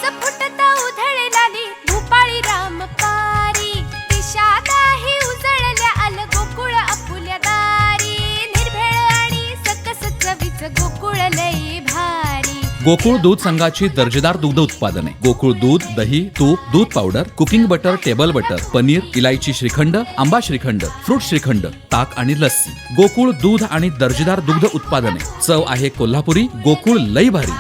ऊस फुटता उधळलाली भूपाळी रामपारी दिशादाही उजळल्या आल गोकुळ आपुल्या दारी निर्भेळ आणि सकस चवीच गोकुळ लई भारी। गोकुळ दूध संघाची दर्जेदार दुग्ध उत्पादने गोकुळ दूध, दही, तूप, दूध powder, cooking butter, table butter, paneer, इलायची श्रीखंड, आंबा श्रीखंड, फ्रूट श्रीखंड, ताक आणि लस्सी। गोकुळ दूध आणि दर्जेदार दुग्ध उत्पादने, चव आहे कोल्हापुरी, गोकुळ लई भारी।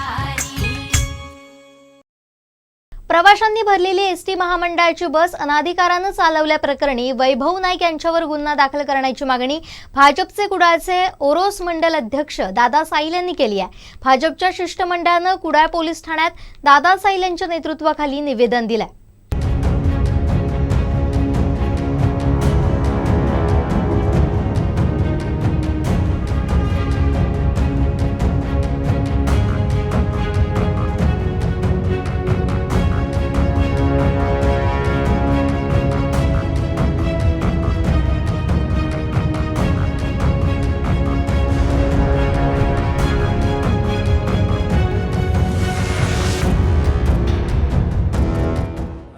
प्रवाशांनी भरलेली एसटी महामंडळाची बस अनाधिकाराने चालवल्याप्रकरणी वैभव नाईक यांच्यावर गुन्हा दाखल करण्याची मागणी भाजपचे कुडाळचे ओरोस मंडल अध्यक्ष दादा साईल यांनी केली आहे। भाजपच्या शिष्टमंडळाने कुडाळ पोलीस ठाण्यात दादा साईल यांच्या नेतृत्वाखाली निवेदन दिले।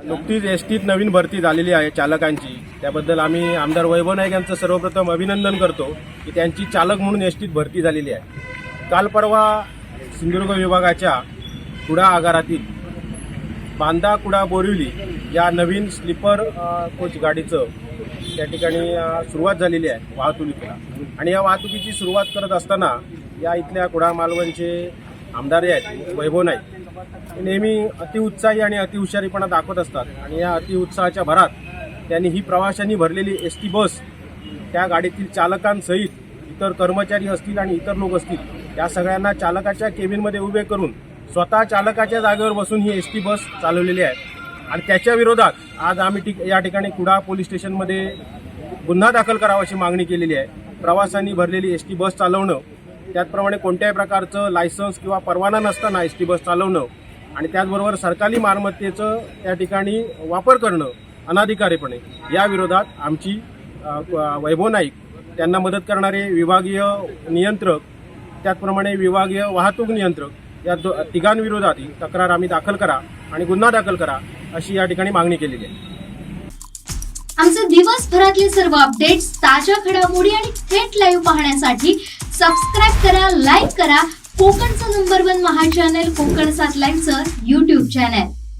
नुकतीच एसटीत नवीन भरती झालेली आहे चालकांची, त्याबद्दल आम्ही आमदार वैभव नाईक यांचं सर्वप्रथम अभिनंदन करतो की त्यांची चालक म्हणून एसटीत भरती झालेली आहे। काल परवा सिंधुदुर्ग विभागाच्या कुडा आगारातील बांदा कुडा बोरिवली या नवीन स्लीपर कोच गाडीचं त्या ठिकाणी सुरुवात झालेली आहे वाहतुकीला। आणि या वाहतुकीची सुरुवात करत असताना या इथल्या कुडा मालवणचे आमदार आहेत वैभव नाईक नेहमी अतिउत्साही आणि अतिहुशारीपणा दाखवत असतात आणि या अतिउत्साहाच्या भरात त्यांनी ही प्रवाशांनी भरलेली एसटी बस त्या गाडीतील चालकांसहित इतर कर्मचारी असतील आणि इतर लोक असतील या सगळ्यांना चालकाच्या केबिनमध्ये उभे करून स्वतः चालकाच्या जागेवर बसून ही एसटी बस चालवलेली आहे। आणि त्याच्या विरोधात आज आम्ही या ठिकाणी कुडाळ पोलीस स्टेशनमध्ये गुन्हा दाखल करावा अशी मागणी केलेली आहे। प्रवाशांनी भरलेली एसटी बस चालवणं, त्याचप्रमाणे कोणत्याही प्रकारचं लायसन्स किंवा परवाना नसताना एसटी बस चालवणं आणि त्याचबरोबर सरकारी मालमत्तेचं त्या ठिकाणी वापर करणं अनाधिकारीपणे, या विरोधात आमची वैभव नाईक त्यांना मदत करणारे विभागीय नियंत्रक, त्याचप्रमाणे विभागीय वाहतूक नियंत्रक या तिघांविरोधात तक्रार आम्ही दाखल करा आणि गुन्हा दाखल करा अशी या ठिकाणी मागणी केलेली आहे। आमचे दिवसभरातले सर्व अपडेट्स, ताज्या घडामोडी आणि थेट लाईव्ह पाहण्यासाठी सबस्क्राईब करा, लाईक करा कोकणचं नंबर 1 महा चॅनल कोकण 7 लाईव्हचं YouTube चॅनल।